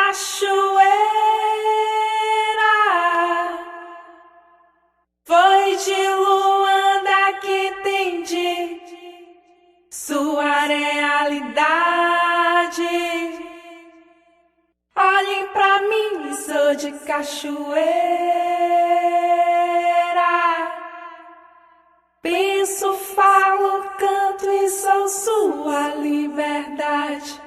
cachoeira foi de Luanda que entendi sua realidade. Olhem pra mim, sou de cachoeira. Penso, falo, canto e sou sua liberdade.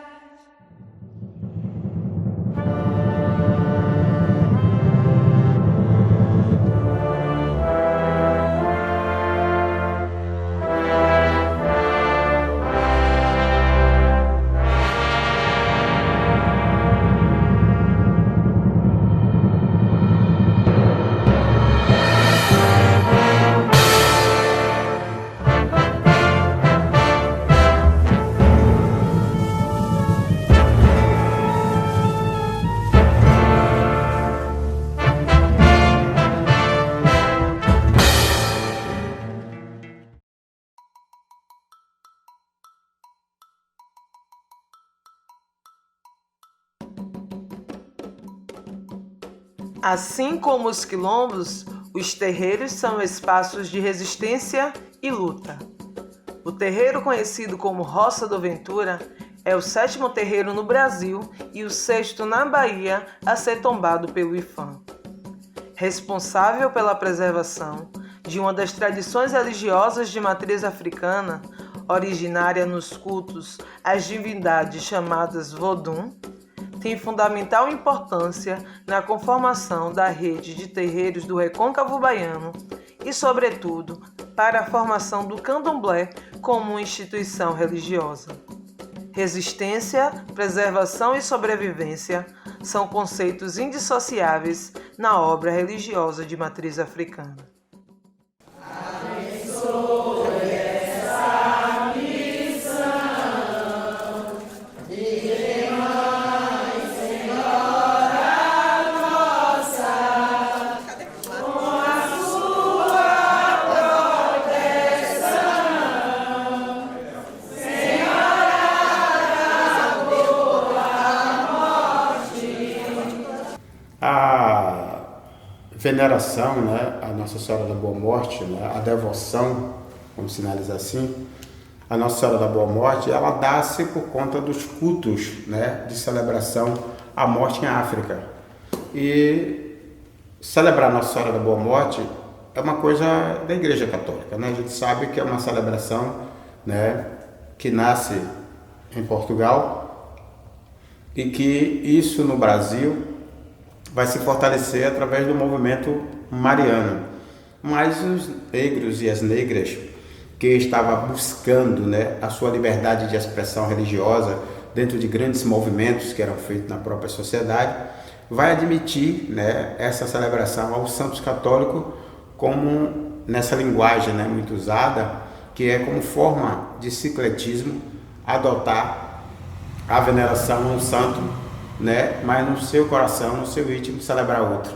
Assim como os quilombos, os terreiros são espaços de resistência e luta. O terreiro conhecido como Roça do Ventura é o 7º terreiro no Brasil e o 6º na Bahia a ser tombado pelo IPHAN. Responsável pela preservação de uma das tradições religiosas de matriz africana, originária nos cultos às divindades chamadas Vodun, tem fundamental importância na conformação da rede de terreiros do Recôncavo Baiano e, sobretudo, para a formação do candomblé como instituição religiosa. Resistência, preservação e sobrevivência são conceitos indissociáveis na obra religiosa de matriz africana. A veneração, né, a Nossa Senhora da Boa Morte, né, a devoção, vamos sinalizar assim, a Nossa Senhora da Boa Morte, ela dá-se por conta dos cultos, né, de celebração à morte em África. E celebrar a Nossa Senhora da Boa Morte é uma coisa da Igreja Católica, né? A gente sabe que é uma celebração, né, que nasce em Portugal e que isso no Brasil vai se fortalecer através do movimento mariano. Mas os negros e as negras que estavam buscando, né, a sua liberdade de expressão religiosa dentro de grandes movimentos que eram feitos na própria sociedade, vai admitir, né, essa celebração aos santos católicos como nessa linguagem, né, muito usada, que é como forma de sincretismo adotar a veneração a um santo, né, mas no seu coração, no seu íntimo, celebrar outro,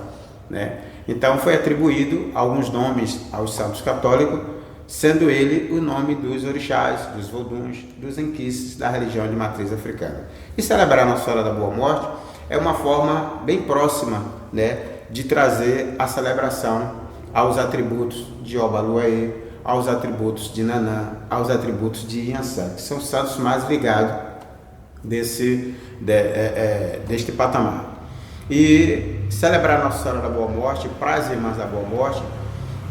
né? Então foi atribuído alguns nomes aos santos católicos, sendo ele o nome dos orixás, dos voduns, dos enquices da religião de matriz africana. E celebrar Nossa Senhora da Boa Morte é uma forma bem próxima, né, de trazer a celebração aos atributos de Obaluaê, aos atributos de Nanã, aos atributos de Iansã, que são os santos mais ligados deste patamar. E celebrar Nossa Senhora da Boa Morte para as Irmãs da Boa Morte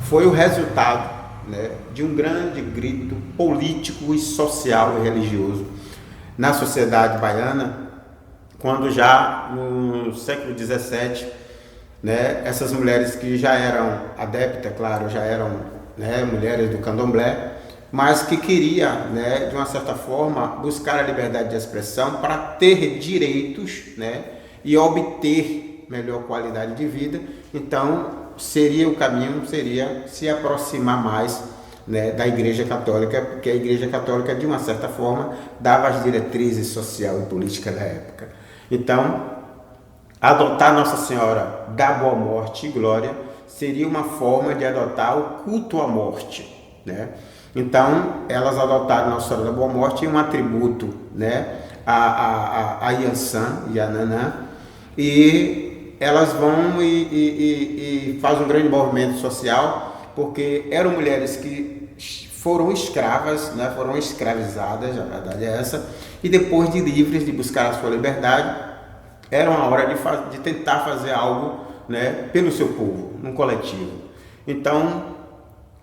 foi o resultado, né, de um grande grito político e social e religioso na sociedade baiana, quando já no século XVII, né, essas mulheres que já eram adeptas, claro, já eram, né, mulheres do candomblé, mas que queria, né, de uma certa forma, buscar a liberdade de expressão para ter direitos, né, e obter melhor qualidade de vida. Então, o caminho seria se aproximar mais, né, da Igreja Católica, porque a Igreja Católica, de uma certa forma, dava as diretrizes social e política da época. Então, adotar Nossa Senhora da Boa Morte e Glória seria uma forma de adotar o culto à morte, né? Então, elas adotaram Nossa Senhora da Boa Morte em um atributo, né, a Iansã e a Nanã, e elas vão e fazem um grande movimento social, porque eram mulheres que foram escravas, né, foram escravizadas, a verdade é essa, e depois de livres, de buscar a sua liberdade, era uma hora de tentar fazer algo, né, pelo seu povo, num coletivo. Então,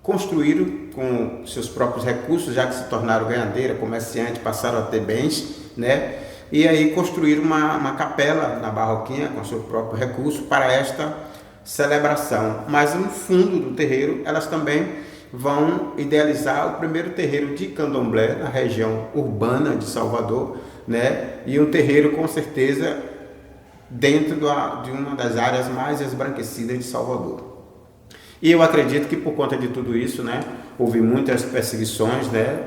construíram com seus próprios recursos, já que se tornaram ganhadeira, comerciante, passaram a ter bens, né? E aí construíram uma capela na Barroquinha com seu próprio recurso para esta celebração. Mas no fundo do terreiro, elas também vão idealizar o primeiro terreiro de candomblé na região urbana de Salvador, né? E um terreiro com certeza dentro de uma das áreas mais esbranquecidas de Salvador. E eu acredito que por conta de tudo isso, né, houve muitas perseguições, né,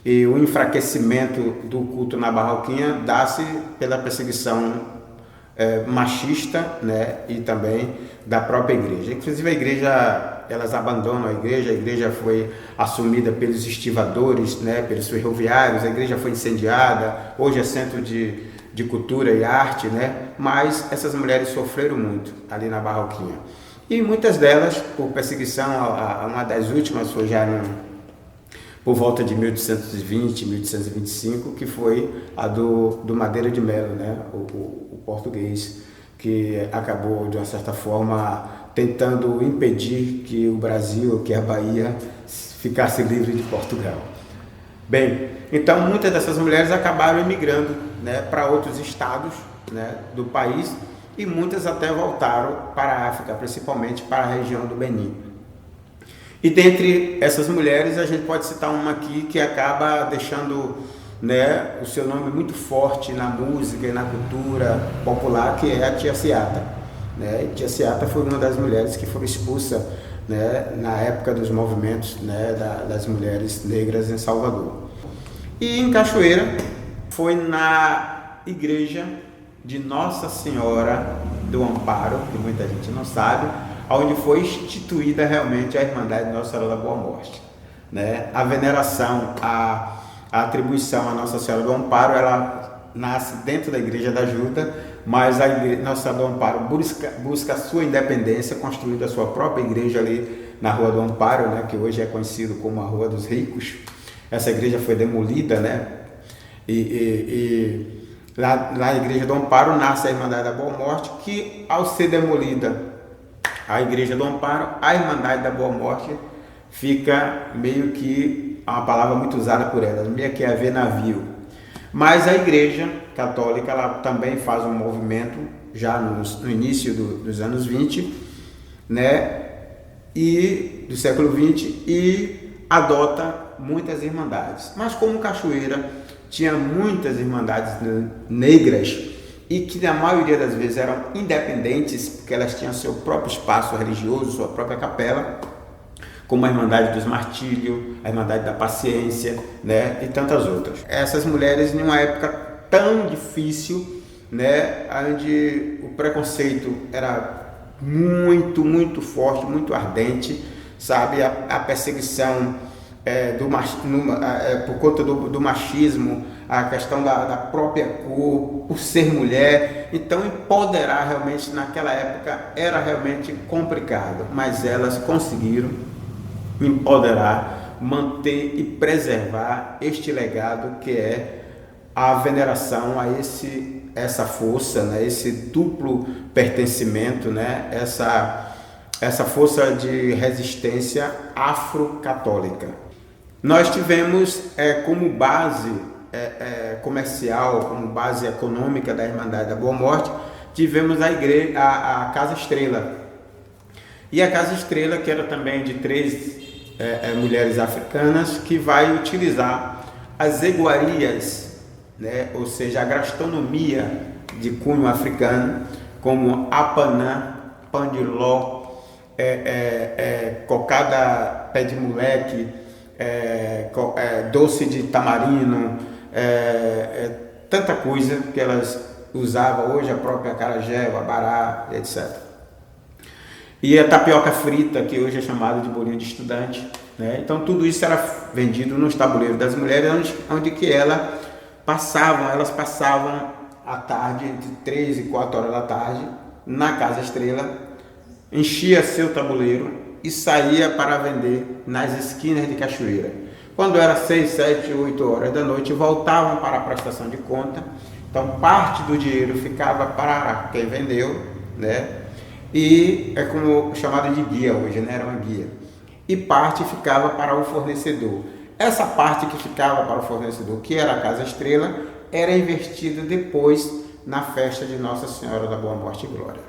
e o enfraquecimento do culto na Barroquinha dá-se pela perseguição machista, né, e também da própria igreja. Inclusive a igreja, elas abandonam a igreja foi assumida pelos estivadores, né, pelos ferroviários, a igreja foi incendiada, hoje é centro de cultura e arte, né, mas essas mulheres sofreram muito ali na Barroquinha. E muitas delas, por perseguição, uma das últimas foi já por volta de 1820, 1825, que foi a do Madeira de Melo, né? o português, que acabou, de uma certa forma, tentando impedir que o Brasil, que a Bahia, ficasse livre de Portugal. Bem, então muitas dessas mulheres acabaram emigrando, né, para outros estados, né, do país, e muitas até voltaram para a África, principalmente para a região do Benin. E dentre essas mulheres a gente pode citar uma aqui que acaba deixando, né, o seu nome muito forte na música e na cultura popular, que é a Tia Seata, né? Tia Seata foi uma das mulheres que foram expulsas, né, na época dos movimentos, né, das mulheres negras em Salvador. E em Cachoeira foi na igreja de Nossa Senhora do Amparo, que muita gente não sabe, onde foi instituída realmente a Irmandade de Nossa Senhora da Boa Morte, né? A veneração, a atribuição a Nossa Senhora do Amparo, ela nasce dentro da Igreja da Ajuda, mas a Nossa Senhora do Amparo busca a sua independência, construindo a sua própria igreja ali na Rua do Amparo, né? Que hoje é conhecido como a Rua dos Ricos. Essa igreja foi demolida, né? Lá na Igreja do Amparo nasce a Irmandade da Boa Morte, que ao ser demolida a Igreja do Amparo, a Irmandade da Boa Morte fica meio que, uma palavra muito usada por ela, meio que a ver navio. Mas a Igreja Católica, ela também faz um movimento já no início dos anos 20, né, e do século 20, e adota muitas irmandades. Mas como Cachoeira tinha muitas irmandades negras e que na maioria das vezes eram independentes, porque elas tinham seu próprio espaço religioso, sua própria capela, como a Irmandade dos Martírios, a Irmandade da Paciência, né, e tantas outras. Essas mulheres, em uma época tão difícil, né, onde o preconceito era muito, muito forte, muito ardente, sabe, a perseguição por conta do machismo, a questão da própria cor, por ser mulher. Então empoderar realmente naquela época era realmente complicado, mas elas conseguiram empoderar, manter e preservar este legado, que é a veneração a essa força, né, esse duplo pertencimento, né, essa força de resistência afro-católica. Nós tivemos como base comercial, como base econômica da Irmandade da Boa Morte, tivemos a Casa Estrela. E a Casa Estrela, que era também de 3 mulheres africanas, que vai utilizar as iguarias, né, ou seja, a gastronomia de cunho africano, como apanã, pandiló, cocada pé de moleque, doce de tamarino, tanta coisa que elas usavam hoje, a própria acarajé, o abará, etc. E a tapioca frita, que hoje é chamada de bolinho de estudante, né? Então tudo isso era vendido nos tabuleiros das mulheres, onde que elas passavam à tarde, entre 3 e 4 horas da tarde, na Casa Estrela, enchia seu tabuleiro e saía para vender nas esquinas de Cachoeira. Quando era 6, 7, 8 horas da noite, voltavam para a prestação de conta. Então, parte do dinheiro ficava para quem vendeu, né? E é como chamado de guia hoje, né? Era uma guia. E parte ficava para o fornecedor. Essa parte que ficava para o fornecedor, que era a Casa Estrela, era investida depois na festa de Nossa Senhora da Boa Morte e Glória.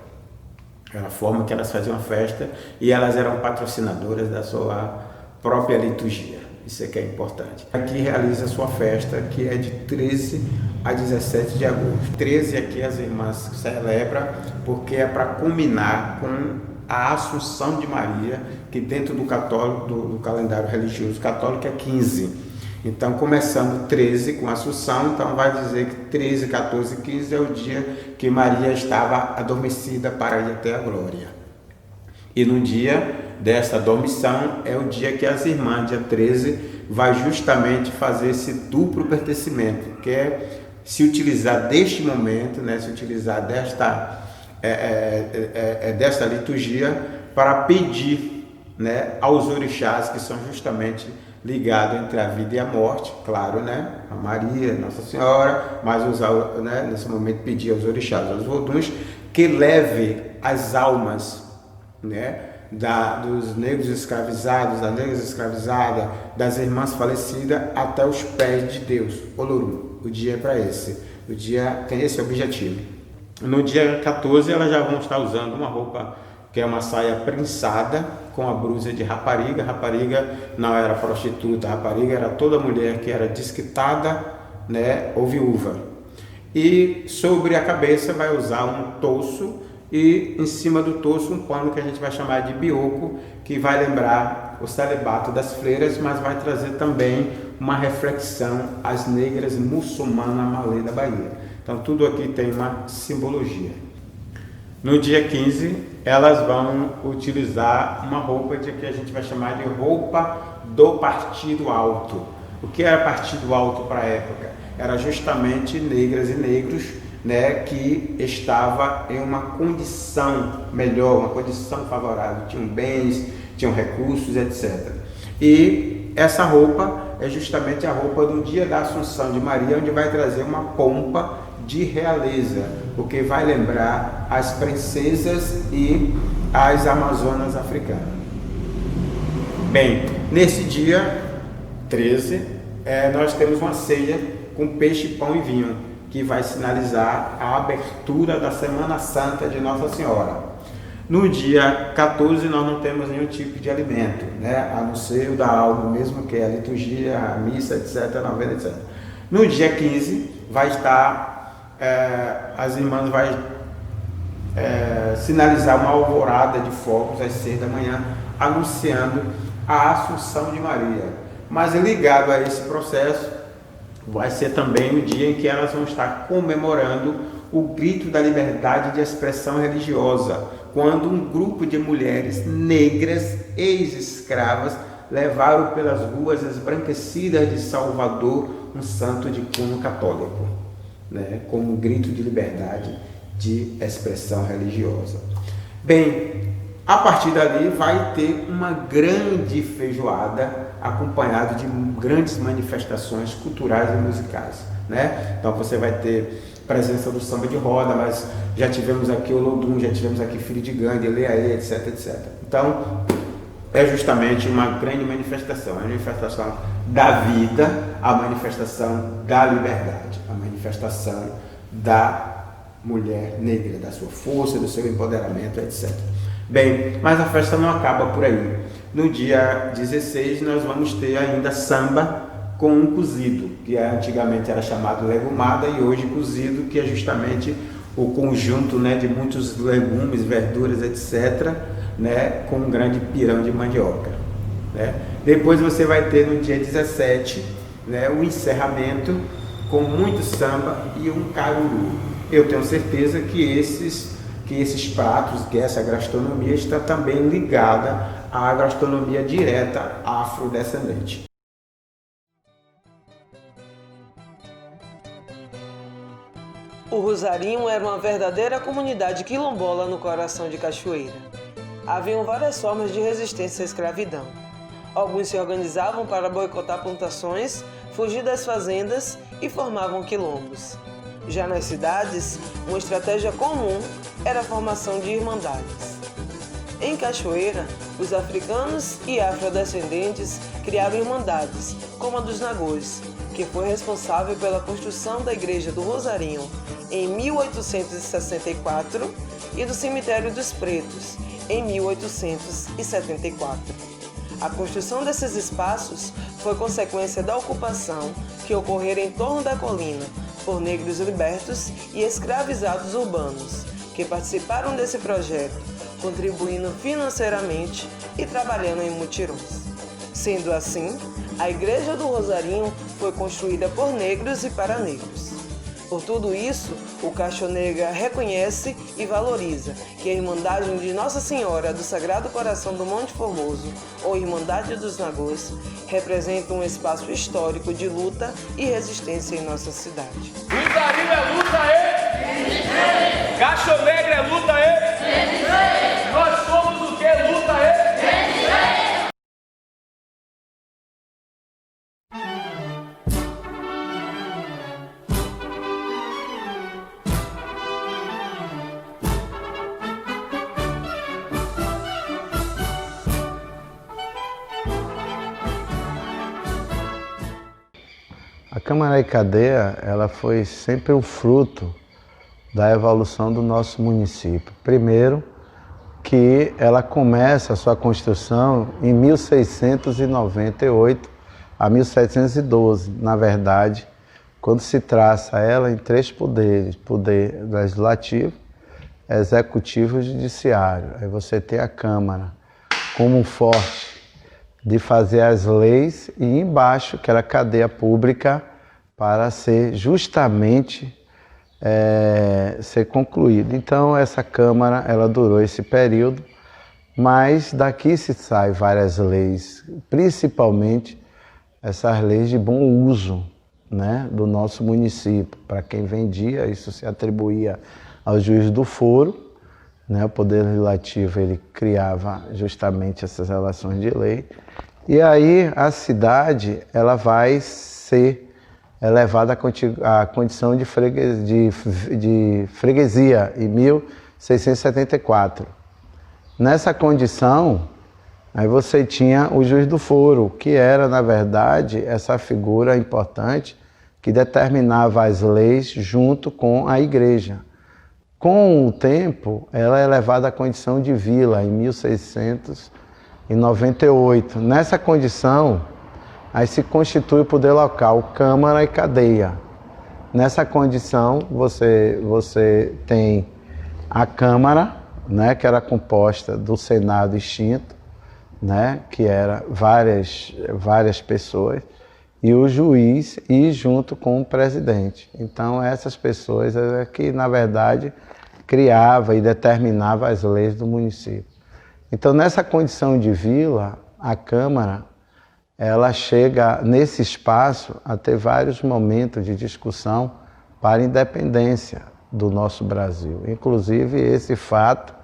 Era a forma que elas faziam a festa e elas eram patrocinadoras da sua própria liturgia. Isso é que é importante. Aqui realiza a sua festa, que é de 13 a 17 de agosto. 13 aqui as irmãs celebram, porque é para culminar com a Assunção de Maria, que dentro do católico, do calendário religioso católico é 15. Então, começando 13 com a Assunção, então vai dizer que 13, 14 e 15 é o dia que Maria estava adormecida para ir até a glória. E no dia desta dormição é o dia que as irmãs, dia 13, vai justamente fazer esse duplo pertencimento, que é se utilizar deste momento, né, se utilizar desta liturgia para pedir, né, aos orixás, que são justamente ligados entre a vida e a morte, claro, né, a Maria, Nossa Senhora, mas usar, né, nesse momento pedir aos orixás, aos voduns, que leve as almas, né, dos negros escravizados, das negras escravizadas, das irmãs falecidas até os pés de Deus, Olorum. O dia é para esse, o dia tem esse objetivo. No dia 14 elas já vão estar usando uma roupa que é uma saia prensada com a blusa de rapariga. Rapariga não era prostituta, rapariga era toda mulher que era desquitada, né, ou viúva. E sobre a cabeça vai usar um touço e em cima do torso um pano que a gente vai chamar de bioco, que vai lembrar o celibato das freiras, mas vai trazer também uma reflexão às negras muçulmanas malê da Bahia. Então tudo aqui tem uma simbologia. No dia 15, elas vão utilizar uma roupa que a gente vai chamar de roupa do Partido Alto. O que era Partido Alto para a época? Era justamente negras e negros, né, que estava em uma condição melhor, uma condição favorável, tinham bens, tinham recursos, etc. E essa roupa é justamente a roupa do dia da Assunção de Maria, onde vai trazer uma pompa de realeza, porque vai lembrar as princesas e as amazonas africanas. Bem, nesse dia 13, nós temos uma ceia com peixe, pão e vinho, que vai sinalizar a abertura da Semana Santa de Nossa Senhora. No dia 14 nós não temos nenhum tipo de alimento, né? A não ser o da alma mesmo, que é a liturgia, a missa, etc., a novena, etc. No dia 15 vai estar, as irmãs vão sinalizar uma alvorada de fogos às 6 da manhã, anunciando a Assunção de Maria. Mas ligado a esse processo, vai ser também o dia em que elas vão estar comemorando o grito da liberdade de expressão religiosa, quando um grupo de mulheres negras, ex-escravas, levaram pelas ruas esbranquecidas de Salvador um santo de cunho católico, né, como um grito de liberdade de expressão religiosa. Bem, a partir dali vai ter uma grande feijoada acompanhado de grandes manifestações culturais e musicais, né? Então você vai ter presença do samba de roda, mas já tivemos aqui o Lodum, já tivemos aqui Filho de Gangue, Leaê, etc, etc. Então é justamente uma grande manifestação, a manifestação da vida, a manifestação da liberdade, a manifestação da mulher negra, da sua força, do seu empoderamento, etc. Bem, mas a festa não acaba por aí. No dia 16 nós vamos ter ainda samba com um cozido, que antigamente era chamado legumada e hoje cozido, que é justamente o conjunto, né, de muitos legumes, verduras, etc., né, com um grande pirão de mandioca, né? Depois você vai ter no dia 17, né, o encerramento com muito samba e um caruru. Eu tenho certeza que esses pratos, que essa gastronomia está também ligada à gastronomia direta afrodescendente. O Rosarinho era uma verdadeira comunidade quilombola no coração de Cachoeira. Haviam várias formas de resistência à escravidão. Alguns se organizavam para boicotar plantações, fugir das fazendas e formavam quilombos. Já nas cidades, uma estratégia comum era a formação de irmandades. Em Cachoeira, os africanos e afrodescendentes criaram irmandades, como a dos Nagôs, que foi responsável pela construção da Igreja do Rosarinho em 1864 e do Cemitério dos Pretos em 1874. A construção desses espaços foi consequência da ocupação que ocorrera em torno da colina por negros libertos e escravizados urbanos, que participaram desse projeto, contribuindo financeiramente e trabalhando em mutirões. Sendo assim, a Igreja do Rosarinho foi construída por negros e para negros. Por tudo isso, o Cacho Negra reconhece e valoriza que a Irmandade de Nossa Senhora do Sagrado Coração do Monte Formoso, ou Irmandade dos Nagôs, representa um espaço histórico de luta e resistência em nossa cidade. Rosarinho é luta, é? Cacho Negra é luta, é? Nós somos o que? Luta, é? A Câmara e Cadeia, ela foi sempre um fruto da evolução do nosso município. Primeiro, que ela começa a sua construção em 1698 a 1712, na verdade, quando se traça ela em três poderes: poder legislativo, executivo e judiciário. Aí você tem a Câmara como um forte de fazer as leis, e embaixo, que era a cadeia pública, para ser justamente ser concluída. Então, essa Câmara, ela durou esse período, mas daqui se saem várias leis, principalmente essas leis de bom uso, né, do nosso município. Para quem vendia, isso se atribuía ao juiz do foro, né, o Poder Legislativo, ele criava justamente essas relações de lei. E aí a cidade, ela vai ser elevada à condição de freguesia em 1674. Nessa condição, aí você tinha o juiz do foro, que era, na verdade, essa figura importante que determinava as leis junto com a igreja. Com o tempo, ela é elevada à condição de vila em 1698. Nessa condição, aí se constitui o poder local, Câmara e Cadeia. Nessa condição, você tem a Câmara, né, que era composta do Senado extinto, né, que era várias pessoas, e o juiz, e junto com o presidente. Então, essas pessoas é que, na verdade, criava e determinava as leis do município. Então, nessa condição de vila, a Câmara, ela chega nesse espaço a ter vários momentos de discussão para a independência do nosso Brasil. Inclusive, esse fato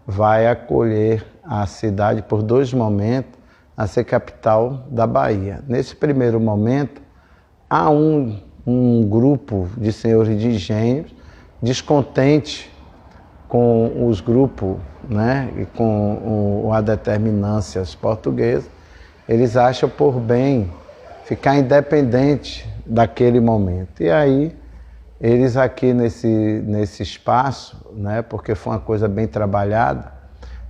vai acolher a cidade por 2 momentos a ser capital da Bahia. Nesse primeiro momento, há um grupo de senhores de engenhos descontente com os grupos, né, e com a determinância portuguesa. Eles acham por bem ficar independente daquele momento. E aí, eles aqui nesse espaço, né, porque foi uma coisa bem trabalhada,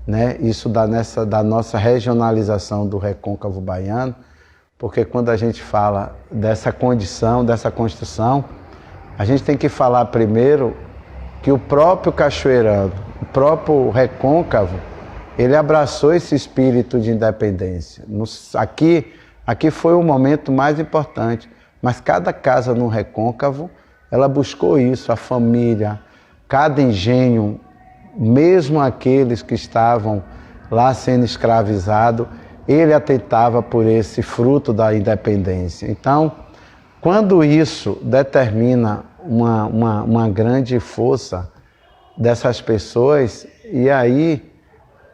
né, isso da nossa regionalização do recôncavo baiano, porque quando a gente fala dessa condição, dessa construção, a gente tem que falar primeiro que o próprio cachoeirano, o próprio recôncavo, ele abraçou esse espírito de independência. Aqui foi o momento mais importante, mas cada casa no recôncavo, ela buscou isso, a família, cada engenho, mesmo aqueles que estavam lá sendo escravizados, ele atentava por esse fruto da independência. Então, quando isso determina uma grande força dessas pessoas, e aí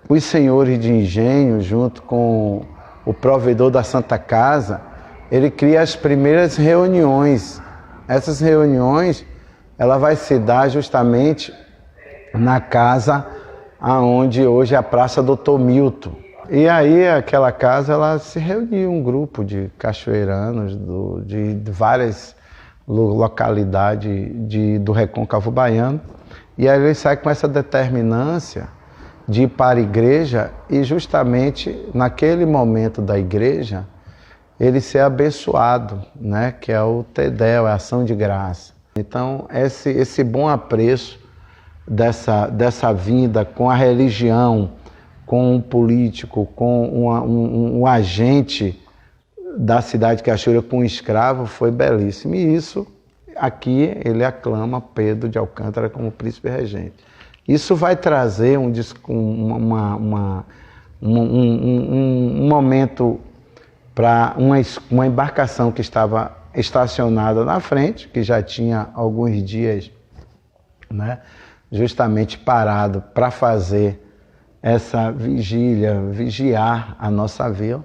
os senhores de engenho, junto com o provedor da Santa Casa, ele cria as primeiras reuniões. Essas reuniões, ela vai se dar justamente na casa aonde hoje é a Praça Doutor Milton. E aí aquela casa, ela se reuniu um grupo de cachoeiranos de várias localidades do Recôncavo Baiano, e aí ele sai com essa determinância de ir para a igreja e justamente naquele momento da igreja ele ser abençoado, né? Que é o Tedel, é a ação de graça. Então esse bom apreço dessa vinda com a religião, com um político, com um agente da cidade de Cachoeira, com um escravo, foi belíssimo. E isso, aqui, ele aclama Pedro de Alcântara como príncipe regente. Isso vai trazer um momento para uma embarcação que estava estacionada na frente, que já tinha alguns dias, né, justamente parado para fazer essa vigília, vigiar a nossa vila.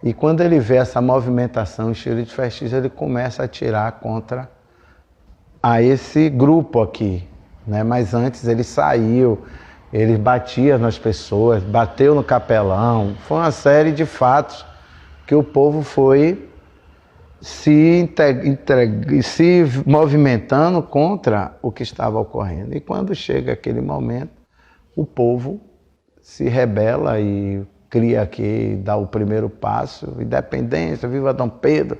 E quando ele vê essa movimentação, o cheiro de festícia, ele começa a atirar contra esse grupo aqui, né? Mas antes ele saiu, ele batia nas pessoas, bateu no capelão. Foi uma série de fatos que o povo foi se movimentando contra o que estava ocorrendo. E quando chega aquele momento, o povo se rebela e cria aqui, dá o primeiro passo, independência, viva Dom Pedro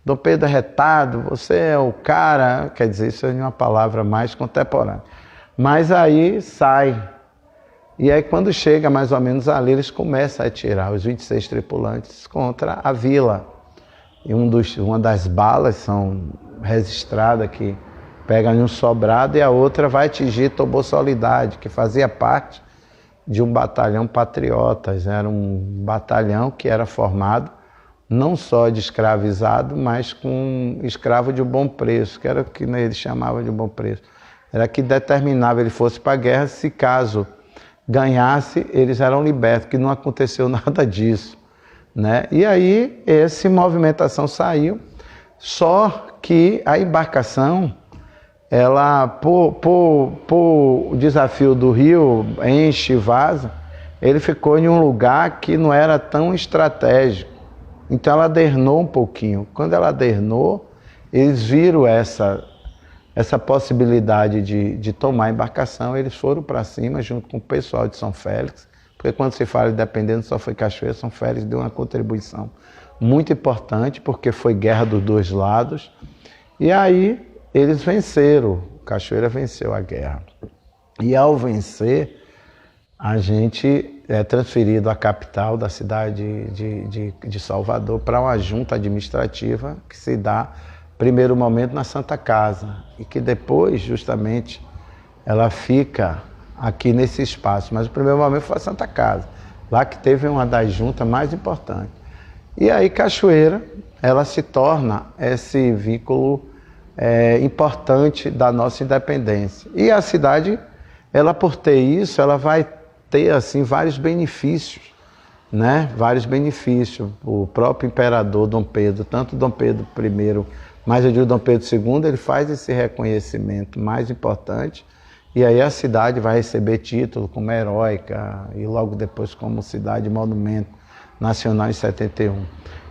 é retado, você é o cara, quer dizer, isso é uma palavra mais contemporânea. Mas aí sai, e aí quando chega mais ou menos ali, eles começam a atirar os 26 tripulantes contra a vila. E uma das balas são registradas que pega em um sobrado e a outra vai atingir Tobo Soledade, que fazia parte de um batalhão patriotas. Era um batalhão que era formado não só de escravizado, mas com escravo de bom preço, que era o que eles chamavam de bom preço. Era que determinava ele fosse para a guerra, se caso ganhasse, eles eram libertos, que não aconteceu nada disso, né? E aí, essa movimentação saiu, só que a embarcação, ela, por desafio do rio, enche e vaza, ele ficou em um lugar que não era tão estratégico. Então ela adernou um pouquinho. Quando ela adernou, eles viram essa possibilidade de tomar a embarcação, eles foram para cima junto com o pessoal de São Félix, porque quando se fala independente só foi Cachoeira, São Félix deu uma contribuição muito importante, porque foi guerra dos dois lados, e aí eles venceram, Cachoeira venceu a guerra. E ao vencer, a gente é transferido à capital da cidade de Salvador para uma junta administrativa que se dá, primeiro momento, na Santa Casa, e que depois, justamente, ela fica aqui nesse espaço. Mas o primeiro momento foi a Santa Casa, lá que teve uma das juntas mais importantes. E aí Cachoeira, ela se torna esse vínculo importante da nossa independência. E a cidade, ela por ter isso, ela vai ter assim vários benefícios, né? Vários benefícios. O próprio imperador Dom Pedro, tanto Dom Pedro I, mas eu digo Dom Pedro II, ele faz esse reconhecimento mais importante, e aí a cidade vai receber título como heróica e logo depois como cidade monumento nacional em 71.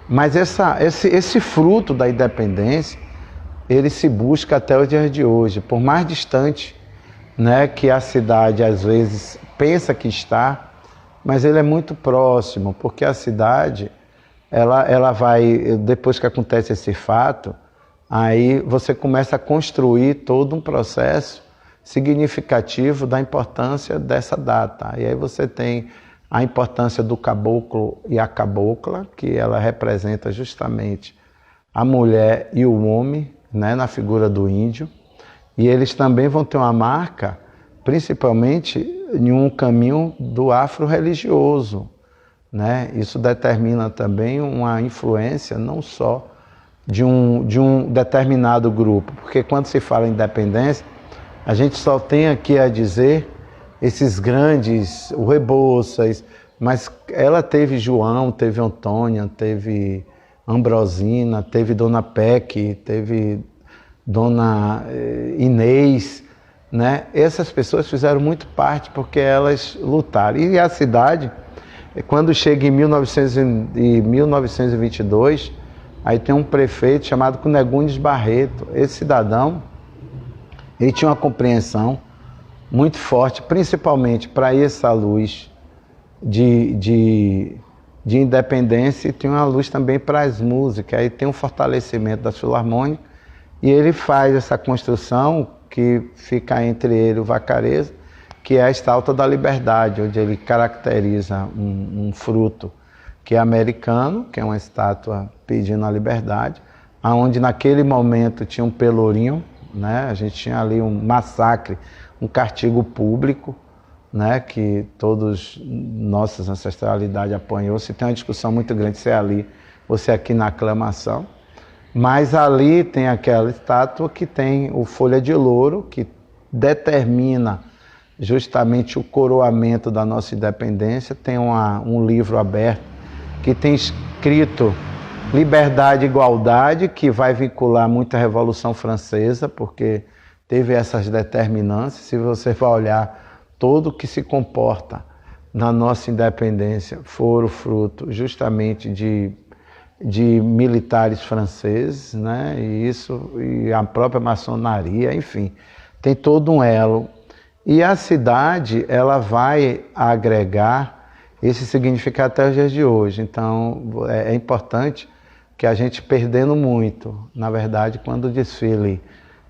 Mas esse fruto da independência, ele se busca até os dias de hoje, por mais distante, né, que a cidade às vezes pensa que está, mas ele é muito próximo, porque a cidade, ela vai, depois que acontece esse fato, aí você começa a construir todo um processo significativo da importância dessa data. E aí você tem a importância do caboclo e a cabocla, que ela representa justamente a mulher e o homem, né, na figura do índio. E eles também vão ter uma marca, principalmente em um caminho do afro-religioso, né? Isso determina também uma influência não só de um determinado grupo, porque quando se fala em independência, a gente só tem aqui a dizer esses grandes, o Rebouças, mas ela teve João, teve Antônia, teve Ambrosina, teve Dona Peque, teve Dona Inês, né? Essas pessoas fizeram muito parte porque elas lutaram. E a cidade, quando chega em 1922, aí tem um prefeito chamado Cunegundes Barreto. Esse cidadão, ele tinha uma compreensão muito forte, principalmente para essa luz de independência, e tem uma luz também para as músicas. Aí tem um fortalecimento da Filarmônica, e ele faz essa construção que fica entre ele e o Vacareza, que é a Estátua da Liberdade, onde ele caracteriza um fruto que é americano, que é uma estátua pedindo a liberdade, onde naquele momento tinha um pelourinho, né? A gente tinha ali um massacre, um castigo público, né? Que todos nossa ancestralidade apanhou. Se tem uma discussão muito grande se é ali ou se é aqui na aclamação, mas ali tem aquela estátua que tem o folha de louro, que determina justamente o coroamento da nossa independência. Tem um livro aberto que tem escrito Liberdade e Igualdade, que vai vincular muito a Revolução Francesa, porque teve essas determinâncias. Se você for olhar, tudo que se comporta na nossa independência foram fruto justamente de militares franceses, né? E a própria maçonaria, enfim, tem todo um elo. E a cidade, ela vai agregar esse significado até os dias de hoje. Então, é importante que a gente, perdendo muito, na verdade, quando o desfile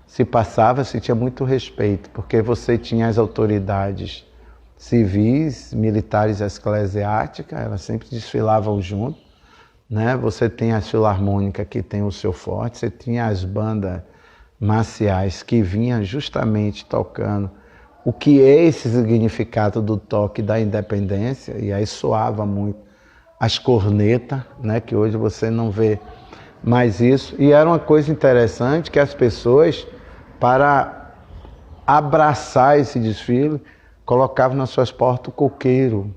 se passava, se tinha muito respeito, porque você tinha as autoridades civis, militares e eclesiásticas, elas sempre desfilavam junto, né? Você tem a Filarmônica, que tem o seu forte, você tinha as bandas marciais que vinham justamente tocando o que é esse significado do toque da independência, e aí soava muito as cornetas, né, que hoje você não vê mais isso. E era uma coisa interessante que as pessoas, para abraçar esse desfile, colocavam nas suas portas o coqueiro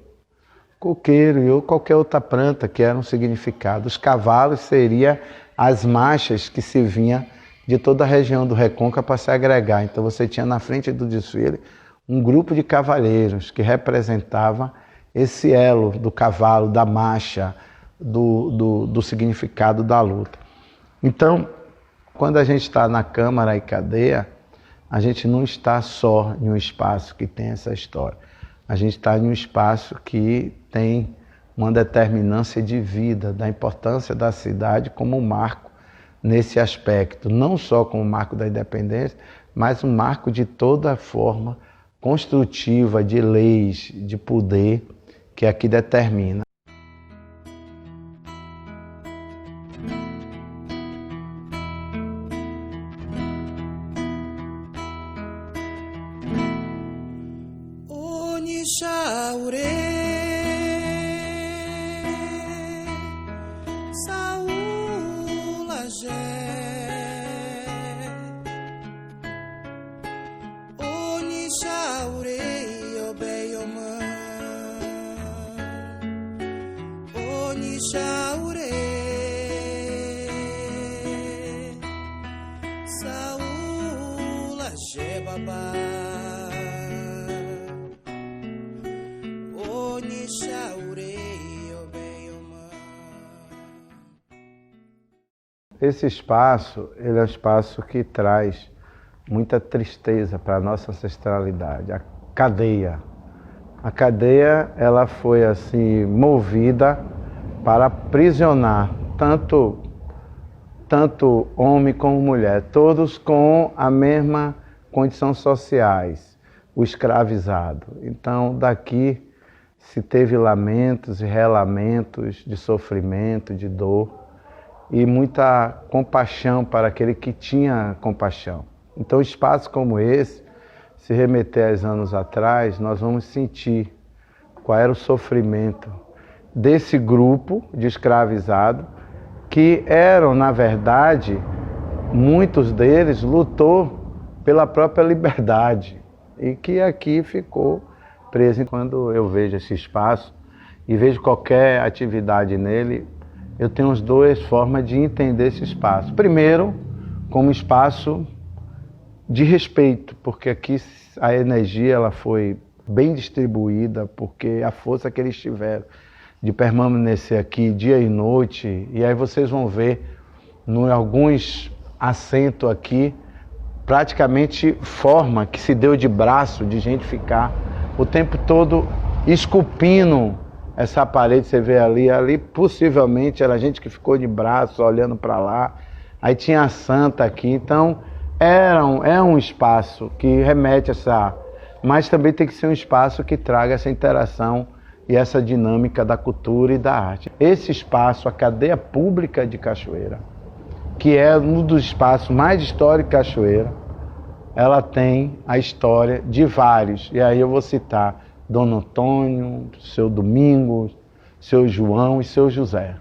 ou qualquer outra planta que era um significado. Os cavalos seriam as marchas que se vinha de toda a região do Recôncavo para se agregar. Então você tinha na frente do desfile um grupo de cavalheiros que representava esse elo do cavalo, da marcha, do significado da luta. Então, quando a gente está na Câmara e Cadeia, a gente não está só em um espaço que tem essa história. A gente está em um espaço que tem uma determinância de vida, da importância da cidade como um marco nesse aspecto, não só como marco da independência, mas um marco de toda forma construtiva de leis, de poder, que aqui determina. Esse espaço, ele é um espaço que traz muita tristeza para a nossa ancestralidade. A cadeia. A cadeia, ela foi assim movida para aprisionar tanto homem como mulher, todos com a mesma condição sociais, o escravizado. Então, daqui se teve lamentos e relamentos de sofrimento, de dor, e muita compaixão para aquele que tinha compaixão. Então, espaços como esse, se remeter a anos atrás, nós vamos sentir qual era o sofrimento desse grupo de escravizado que eram, na verdade, muitos deles lutou pela própria liberdade e que aqui ficou preso. Quando eu vejo esse espaço e vejo qualquer atividade nele, eu tenho as duas formas de entender esse espaço. Primeiro, como espaço de respeito, porque aqui a energia ela foi bem distribuída, porque a força que eles tiveram de permanecer aqui dia e noite, e aí vocês vão ver em alguns assentos aqui, praticamente forma que se deu de braço, de gente ficar o tempo todo esculpindo essa parede, você vê ali possivelmente era gente que ficou de braço, olhando para lá, aí tinha a santa aqui, então é um espaço que remete a essa, mas também tem que ser um espaço que traga essa interação e essa dinâmica da cultura e da arte. Esse espaço, a cadeia pública de Cachoeira, que é um dos espaços mais históricos de Cachoeira, ela tem a história de vários, e aí eu vou citar Dom Antônio, seu Domingos, seu João e seu José.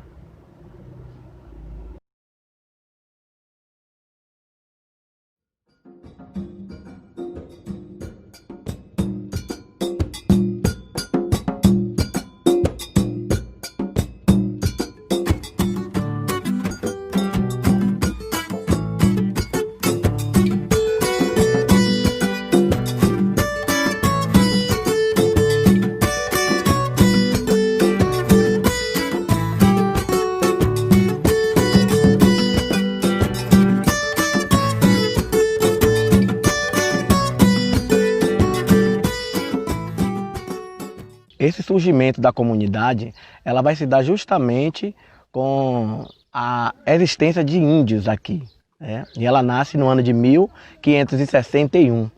Esse surgimento da comunidade, ela vai se dar justamente com a existência de índios aqui, né? E ela nasce no ano de 1561.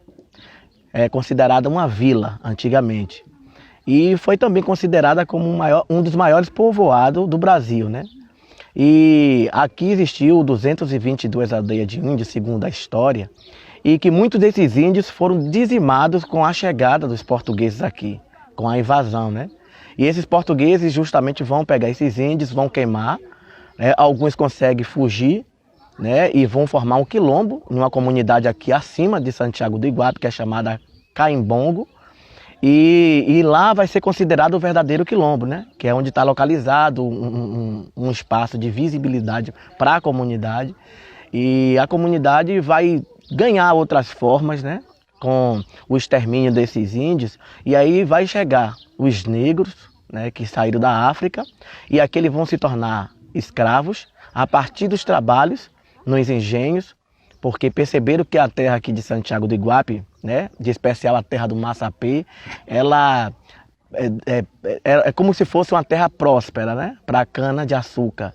É considerada uma vila antigamente. E foi também considerada como um dos maiores povoados do Brasil, né? E aqui existiu 222 aldeias de índios, segundo a história, e que muitos desses índios foram dizimados com a chegada dos portugueses aqui, com a invasão, né? E esses portugueses justamente vão pegar esses índios, vão queimar, né? Alguns conseguem fugir, né? E vão formar um quilombo numa comunidade aqui acima de Santiago do Iguape, que é chamada Caimbongo, e lá vai ser considerado o verdadeiro quilombo, né? Que é onde está localizado um espaço de visibilidade para a comunidade, e a comunidade vai ganhar outras formas, né? Com o extermínio desses índios, e aí vai chegar os negros, né, que saíram da África, e aqui eles vão se tornar escravos a partir dos trabalhos nos engenhos, porque perceberam que a terra aqui de Santiago do Iguape, né, de especial a terra do Massapê, ela é como se fosse uma terra próspera, né, para a cana de açúcar.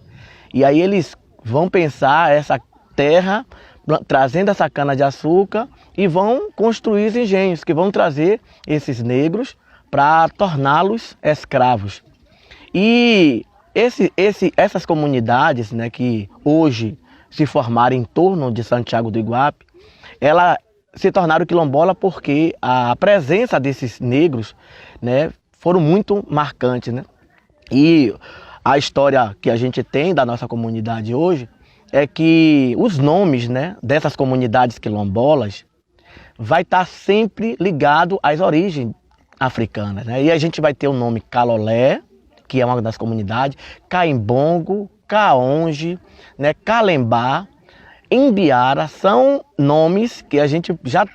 E aí eles vão pensar essa terra trazendo essa cana de açúcar e vão construir os engenhos que vão trazer esses negros para torná-los escravos. E essas comunidades, né, que hoje se formaram em torno de Santiago do Iguape, elas se tornaram quilombola porque a presença desses negros, né, foram muito marcantes, né? E a história que a gente tem da nossa comunidade hoje é que os nomes, né, dessas comunidades quilombolas vai estar sempre ligado às origens africanas, né? E a gente vai ter o nome Calolé, que é uma das comunidades, Caimbongo, Caonge, né, Calembá, Imbiara, são nomes que a gente já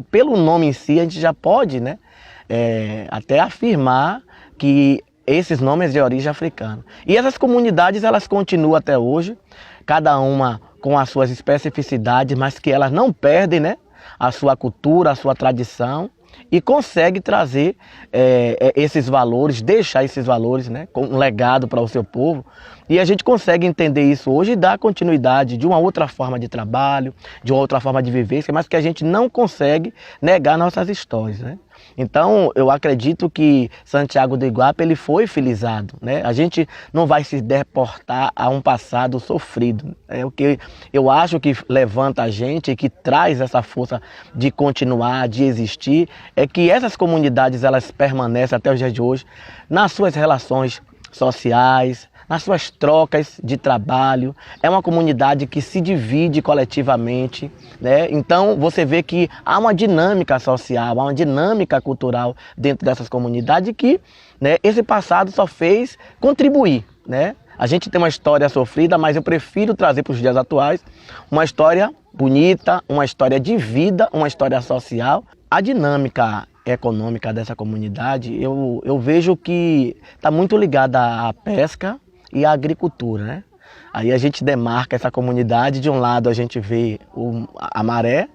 pelo nome em si, a gente já pode, né, até afirmar que esses nomes de origem africana. E essas comunidades, elas continuam até hoje, cada uma com as suas especificidades, mas que elas não perdem, né, a sua cultura, a sua tradição, e consegue trazer esses valores, deixar esses valores, né, com um legado para o seu povo. E a gente consegue entender isso hoje e dar continuidade de uma outra forma de trabalho, de uma outra forma de vivência, mas que a gente não consegue negar nossas histórias, né? Então, eu acredito que Santiago do Iguape ele foi filizado, né? A gente não vai se deportar a um passado sofrido. É o que eu acho que levanta a gente e que traz essa força de continuar, de existir, é que essas comunidades elas permanecem até os dias de hoje nas suas relações sociais, nas suas trocas de trabalho, é uma comunidade que se divide coletivamente, né? Então você vê que há uma dinâmica social, há uma dinâmica cultural dentro dessas comunidades que, né, esse passado só fez contribuir, né? A gente tem uma história sofrida, mas eu prefiro trazer para os dias atuais uma história bonita, uma história de vida, uma história social. A dinâmica econômica dessa comunidade, eu vejo que está muito ligada à pesca e à agricultura, né? Aí a gente demarca essa comunidade, de um lado a gente vê a maré,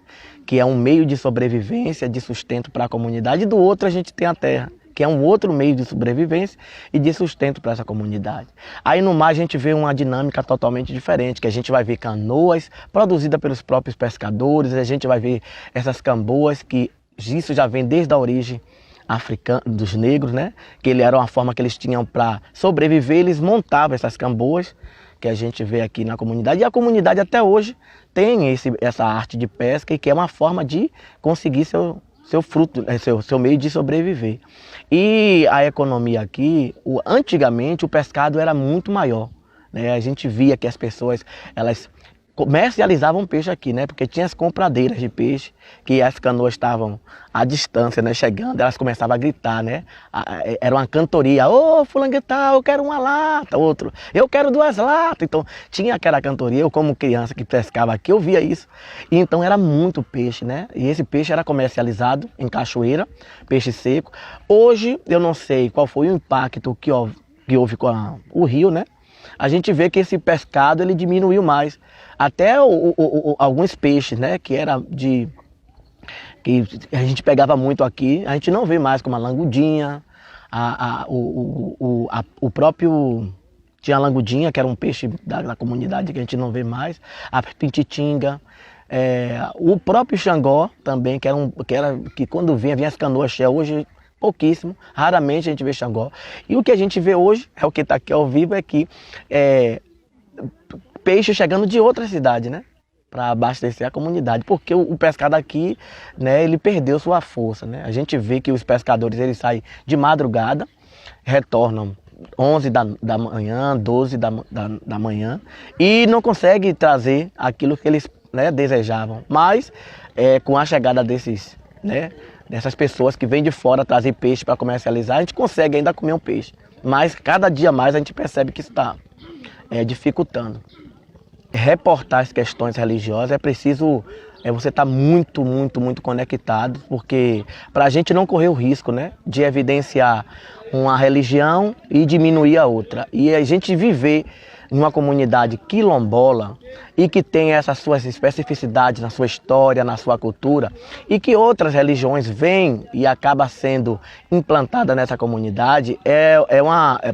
que é um meio de sobrevivência, de sustento para a comunidade, e do outro a gente tem a terra, que é um outro meio de sobrevivência e de sustento para essa comunidade. Aí no mar a gente vê uma dinâmica totalmente diferente, que a gente vai ver canoas produzidas pelos próprios pescadores, a gente vai ver essas camboas, que isso já vem desde a origem africana dos negros, né? Que ele era uma forma que eles tinham para sobreviver, eles montavam essas camboas, que a gente vê aqui na comunidade, e a comunidade até hoje tem essa arte de pesca, e que é uma forma de conseguir seu fruto, seu meio de sobreviver. E a economia aqui, antigamente o pescado era muito maior, né? A gente via que as pessoas, elas comercializavam peixe aqui, né? Porque tinha as compradeiras de peixe, que as canoas estavam à distância, né? Chegando, elas começavam a gritar, né? Era uma cantoria: ô, fulano de tal, eu quero uma lata, outro, eu quero 2 latas. Então tinha aquela cantoria. Eu, como criança que pescava aqui, eu via isso. E então era muito peixe, né? E esse peixe era comercializado em cachoeira, peixe seco. Hoje eu não sei qual foi o impacto que houve com o rio, né? A gente vê que esse pescado ele diminuiu mais. Até alguns peixes, né, que a gente pegava muito aqui, a gente não vê mais, como a langudinha, o próprio... Tinha a langudinha, que era um peixe da comunidade que a gente não vê mais, a pintitinga, o próprio xangó também, que quando vinha as canoas cheias, hoje pouquíssimo, raramente a gente vê xangó. E o que a gente vê hoje, é o que está aqui ao vivo, é que peixe chegando de outra cidade, né, para abastecer a comunidade, porque o pescado aqui, né, ele perdeu sua força, né? A gente vê que os pescadores, eles saem de madrugada, retornam 11 da manhã, 12 da manhã, e não conseguem trazer aquilo que eles, né, desejavam. Mas com a chegada dessas pessoas que vêm de fora trazer peixe para comercializar, a gente consegue ainda comer um peixe. Mas cada dia mais a gente percebe que isso está dificultando. Reportar as questões religiosas é preciso você estar muito conectado, porque para a gente não correr o risco, né, de evidenciar uma religião e diminuir a outra. E a gente viver numa comunidade quilombola e que tem essas suas especificidades na sua história, na sua cultura, e que outras religiões vêm e acaba sendo implantada nessa comunidade,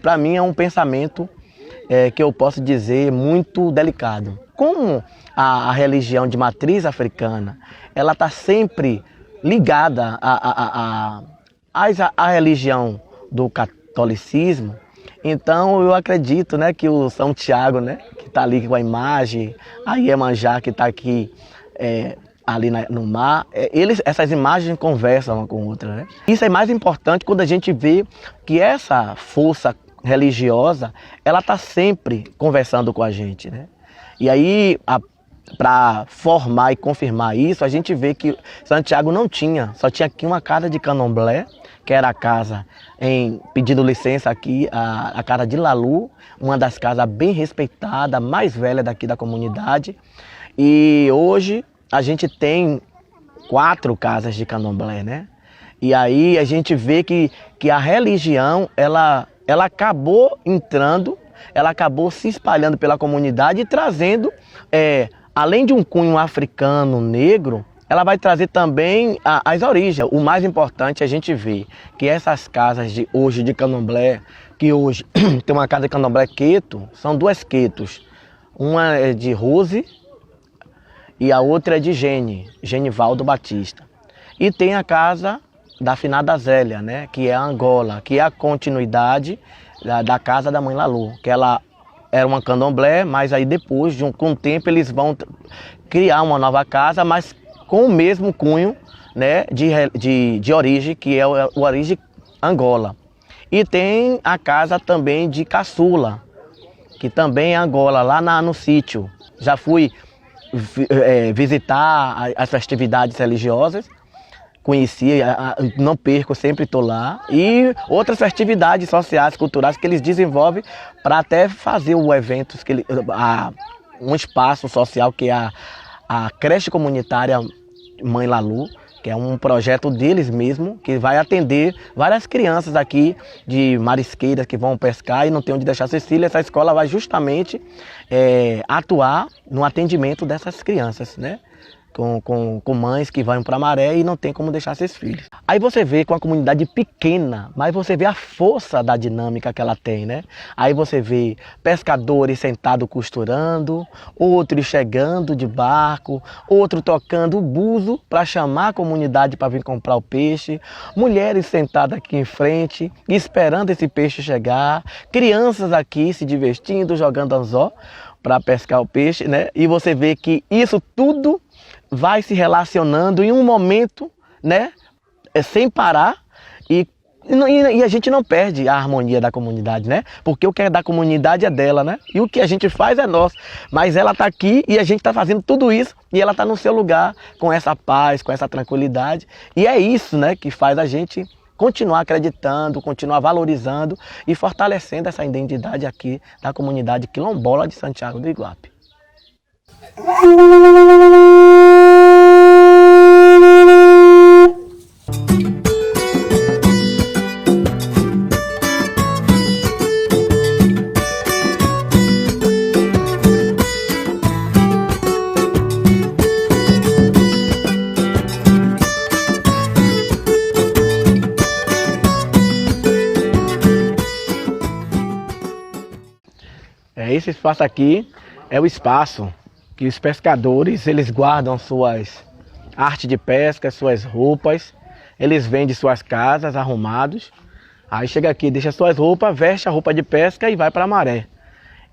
para mim é um pensamento que eu posso dizer muito delicado. Como a religião de matriz africana, ela está sempre ligada à religião do catolicismo, então eu acredito, né, que o São Tiago, né, que está ali com a imagem, a Iemanjá que está aqui ali no mar, essas imagens conversam uma com a outra, né? Isso é mais importante quando a gente vê que essa força religiosa, ela está sempre conversando com a gente, né? E aí, para formar e confirmar isso, a gente vê que Santiago só tinha aqui uma casa de candomblé, que era a casa, pedindo licença aqui, a casa de Lalu, uma das casas bem respeitada, mais velha daqui da comunidade. E hoje a gente tem 4 casas de candomblé, né? E aí a gente vê que a religião, ela acabou entrando, ela acabou se espalhando pela comunidade e trazendo, além de um cunho africano negro, ela vai trazer também as origens. O mais importante é a gente ver que essas casas hoje de candomblé, que hoje tem uma casa de candomblé queto, são 2 quetos. Uma é de Rose e a outra é de Genivaldo Batista. E tem a casa da finada Zélia, né, que é a Angola, que é a continuidade da casa da mãe Lalu, que ela era uma candomblé, mas aí depois, com o tempo, eles vão criar uma nova casa, mas com o mesmo cunho, né, de origem, que é a origem Angola. E tem a casa também de Caçula, que também em Angola, lá no sítio. Já fui visitar as festividades religiosas, conheci, não perco, sempre estou lá. E outras festividades sociais, culturais que eles desenvolvem para até fazer o evento, um espaço social que é a creche comunitária Mãe Lalu, que é um projeto deles mesmo, que vai atender várias crianças aqui de marisqueiras que vão pescar e não tem onde deixar seus filhos. Essa escola vai justamente atuar no atendimento dessas crianças, né? Com mães que vão para a maré e não tem como deixar seus filhos. Aí você vê com a comunidade pequena, mas você vê a força da dinâmica que ela tem, né? Aí você vê pescadores sentados costurando, outros chegando de barco, outro tocando o buzo para chamar a comunidade para vir comprar o peixe, mulheres sentadas aqui em frente, esperando esse peixe chegar, crianças aqui se divertindo, jogando anzol para pescar o peixe, né? E você vê que isso tudo vai se relacionando em um momento, né, sem parar, e a gente não perde a harmonia da comunidade, né? Porque o que é da comunidade é dela, né? E o que a gente faz é nosso. Mas ela está aqui e a gente está fazendo tudo isso e ela está no seu lugar com essa paz, com essa tranquilidade. E é isso, né, que faz a gente continuar acreditando, continuar valorizando e fortalecendo essa identidade aqui da comunidade quilombola de Santiago do Iguape. Esse espaço aqui é o espaço que os pescadores, eles guardam suas artes de pesca, suas roupas, eles vêm de suas casas arrumados, aí chega aqui, deixa suas roupas, veste a roupa de pesca e vai para a maré.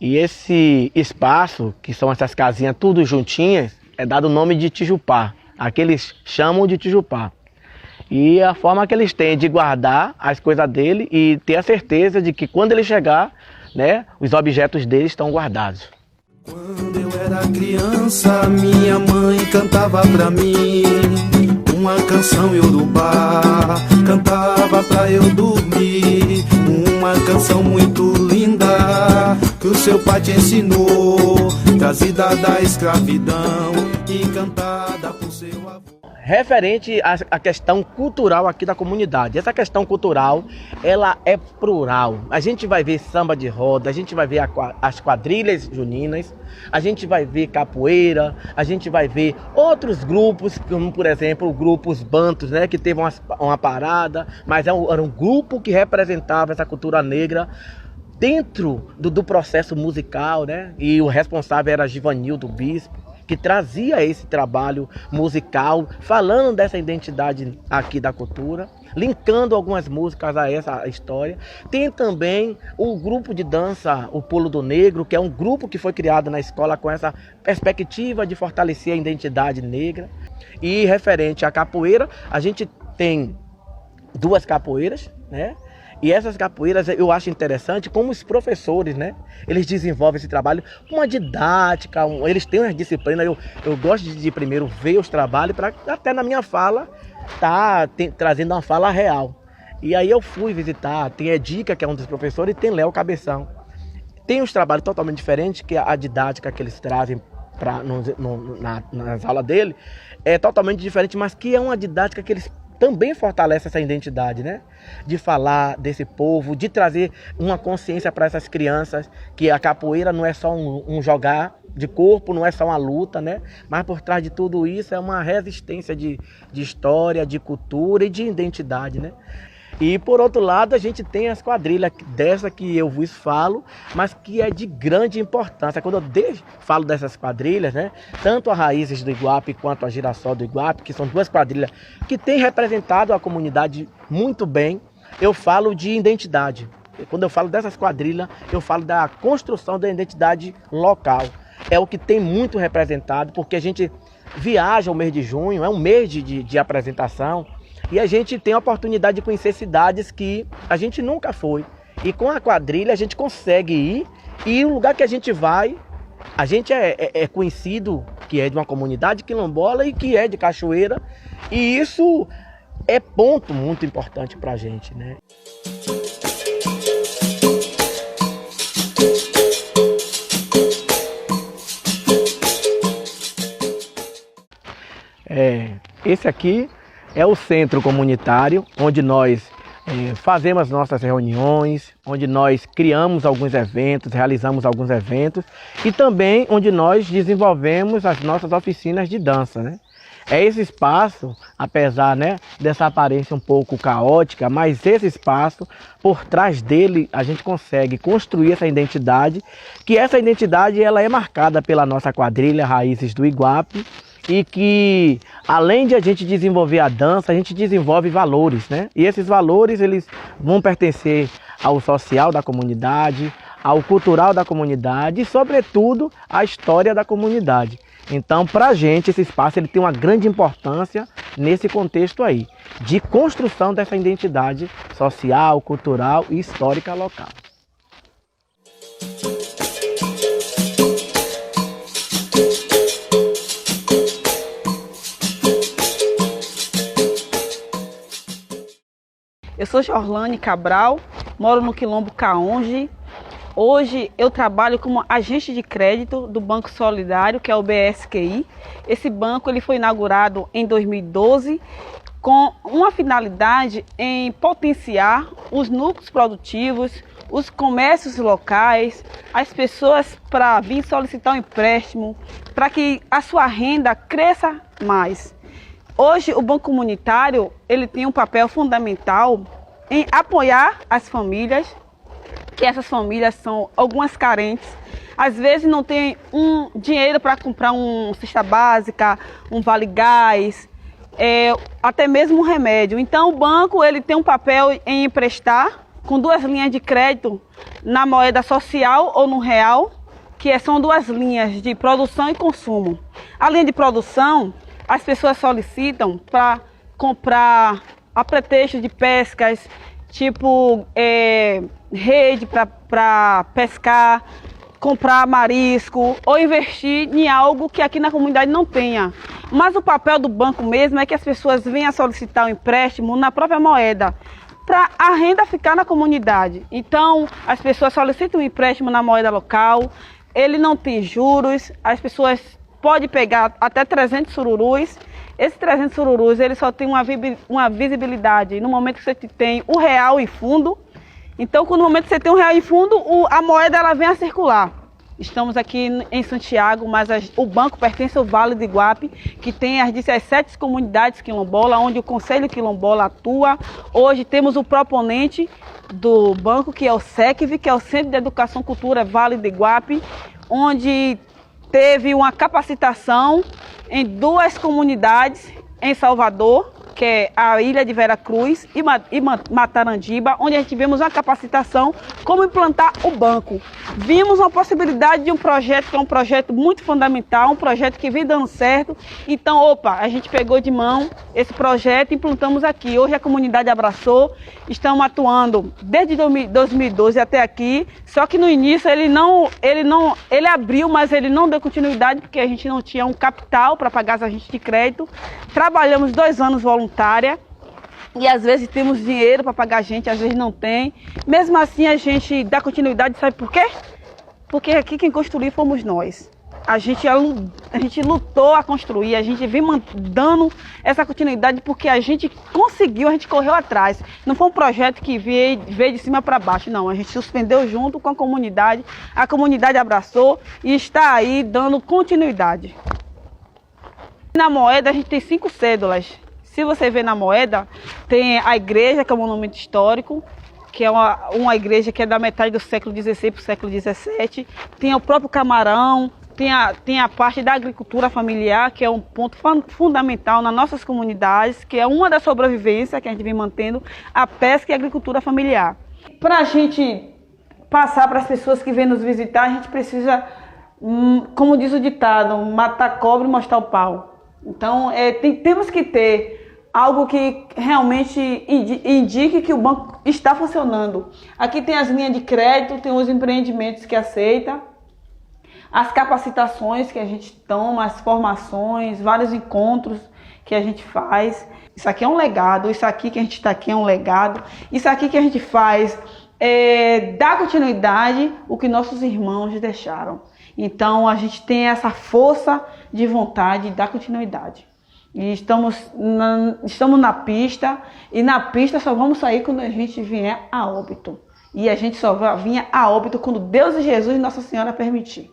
E esse espaço, que são essas casinhas tudo juntinhas, é dado o nome de tijupá, aqui eles chamam de tijupá. E a forma que eles têm de guardar as coisas dele e ter a certeza de que quando ele chegar, né, os objetos dele estão guardados. Quando eu era criança, minha mãe cantava pra mim uma canção iorubá, cantava pra eu dormir, uma canção muito linda que o seu pai te ensinou, trazida da escravidão e cantada por seu avô. Referente à questão cultural aqui da comunidade, essa questão cultural, ela é plural. A gente vai ver samba de roda, a gente vai ver as quadrilhas juninas, a gente vai ver capoeira, a gente vai ver outros grupos, como por exemplo o grupo Os Bantos, né, que teve uma parada, mas era um grupo que representava essa cultura negra dentro do processo musical, né, e o responsável era Givanildo Bispo, que trazia esse trabalho musical, falando dessa identidade aqui da cultura, linkando algumas músicas a essa história. Tem também o grupo de dança, o Pulo do Negro, que é um grupo que foi criado na escola com essa perspectiva de fortalecer a identidade negra. E referente à capoeira, a gente tem duas capoeiras, né? E essas capoeiras eu acho interessante como os professores, né? Eles desenvolvem esse trabalho com uma didática, eles têm uma disciplina. Eu gosto de primeiro ver os trabalhos para até na minha fala trazendo uma fala real. E aí eu fui visitar, tem Edica, que é um dos professores, e tem Léo Cabeção. Tem uns trabalhos totalmente diferentes, que a didática que eles trazem nas aulas dele é totalmente diferente, mas que é uma didática que eles também fortalece essa identidade, né? De falar desse povo, de trazer uma consciência para essas crianças, que a capoeira não é só um jogar de corpo, não é só uma luta, né? Mas por trás de tudo isso é uma resistência de história, de cultura e de identidade, né? E por outro lado a gente tem as quadrilhas dessa que eu vos falo, mas que é de grande importância. Quando eu falo dessas quadrilhas, né, tanto a Raízes do Iguape quanto a Girassol do Iguape, que são duas quadrilhas que têm representado a comunidade muito bem, eu falo de identidade. Quando eu falo dessas quadrilhas, eu falo da construção da identidade local. É o que tem muito representado, porque a gente viaja o mês de junho, é um mês de apresentação, e a gente tem a oportunidade de conhecer cidades que a gente nunca foi. E com a quadrilha a gente consegue ir E o lugar que a gente vai, a gente é conhecido que é de uma comunidade quilombola e que é de Cachoeira, e isso é ponto muito importante para a gente, né? Esse aqui é o centro comunitário, onde nós fazemos nossas reuniões, onde nós criamos alguns eventos, realizamos alguns eventos e também onde nós desenvolvemos as nossas oficinas de dança, né? É esse espaço, apesar, né, dessa aparência um pouco caótica, mas esse espaço, por trás dele, a gente consegue construir essa identidade, que essa identidade ela é marcada pela nossa quadrilha Raízes do Iguape, e que, além de a gente desenvolver a dança, a gente desenvolve valores, né? E esses valores, eles vão pertencer ao social da comunidade, ao cultural da comunidade e, sobretudo, à história da comunidade. Então, para a gente, esse espaço ele tem uma grande importância nesse contexto aí, de construção dessa identidade social, cultural e histórica local. Eu sou Jorlane Cabral, moro no Quilombo Caonge. Hoje eu trabalho como agente de crédito do Banco Solidário, que é o BSQI. Esse banco ele foi inaugurado em 2012 com uma finalidade em potenciar os núcleos produtivos, os comércios locais, as pessoas para vir solicitar um empréstimo, para que a sua renda cresça mais. Hoje o Banco Comunitário ele tem um papel fundamental em apoiar as famílias, que essas famílias são algumas carentes, às vezes não tem dinheiro para comprar uma cesta básica, um vale gás, até mesmo um remédio. Então o banco ele tem um papel em emprestar com 2 linhas de crédito na moeda social ou no real, que são 2 linhas de produção e consumo. A linha de produção, as pessoas solicitam para comprar a pretexto de pescas, tipo rede para pescar, comprar marisco ou investir em algo que aqui na comunidade não tenha. Mas o papel do banco mesmo é que as pessoas venham solicitar um empréstimo na própria moeda, para a renda ficar na comunidade. Então, as pessoas solicitam um empréstimo na moeda local, ele não tem juros, as pessoas podem pegar até 300 sururus. Esses 300 sururus, ele só tem uma visibilidade no momento que você tem o real em fundo. Então, no momento que você tem um real em fundo, a moeda ela vem a circular. Estamos aqui em Santiago, mas o banco pertence ao Vale do Iguape, que tem as 17 comunidades quilombolas, onde o Conselho Quilombola atua. Hoje temos o proponente do banco, que é o SECV, que é o Centro de Educação e Cultura Vale do Iguape, onde teve uma capacitação em 2 comunidades em Salvador, que é a Ilha de Vera Cruz e Matarandiba, onde a gente vimos uma capacitação como implantar o banco. Vimos uma possibilidade de um projeto que é um projeto muito fundamental, um projeto que vem dando certo. Então, a gente pegou de mão esse projeto e implantamos aqui. Hoje a comunidade abraçou, estamos atuando desde 2012 até aqui, só que no início ele abriu, mas ele não deu continuidade porque a gente não tinha um capital para pagar as agentes de crédito. Trabalhamos 2 anos voluntária e às vezes temos dinheiro para pagar a gente, às vezes não tem. Mesmo assim a gente dá continuidade, sabe por quê? Porque aqui quem construiu fomos nós. A gente lutou a construir, a gente vem dando essa continuidade porque a gente conseguiu, a gente correu atrás. Não foi um projeto que veio de cima para baixo, não. A gente suspendeu junto com a comunidade abraçou e está aí dando continuidade. Na moeda a gente tem 5 cédulas. Se você ver na moeda, tem a igreja, que é um monumento histórico, que é uma igreja que é da metade do século XVI para o século XVII. Tem o próprio camarão, tem a parte da agricultura familiar, que é um ponto fundamental nas nossas comunidades, que é uma da sobrevivência que a gente vem mantendo, a pesca e a agricultura familiar. Para a gente passar para as pessoas que vêm nos visitar, a gente precisa, como diz o ditado, matar cobra e mostrar o pau. Então, temos que ter algo que realmente indique que o banco está funcionando. Aqui tem as linhas de crédito, tem os empreendimentos que aceita, as capacitações que a gente toma, as formações, vários encontros que a gente faz. Isso aqui é um legado, isso aqui que a gente está aqui é um legado, isso aqui que a gente faz é dar continuidade ao que nossos irmãos deixaram. Então a gente tem essa força de vontade de dar continuidade. E estamos na pista, e na pista só vamos sair quando a gente vier a óbito. E a gente só vai vir a óbito quando Deus e Jesus e Nossa Senhora permitir.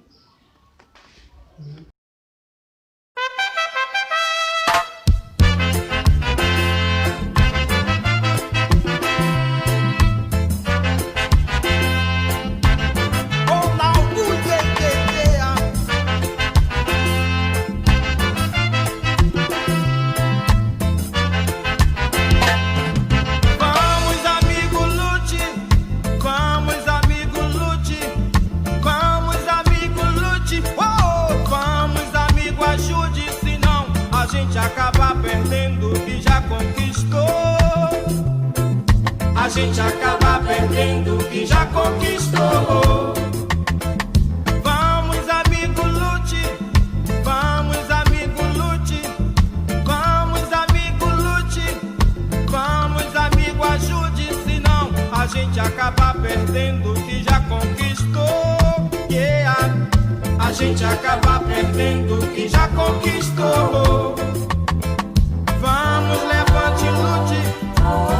A gente acaba perdendo o que já conquistou. Vamos, amigo, lute. Vamos, amigo, lute. Vamos, amigo, lute. Vamos, amigo, ajude. Senão a gente acaba perdendo o que já conquistou. Yeah. A gente acaba perdendo o que já conquistou. Vamos, levante, lute.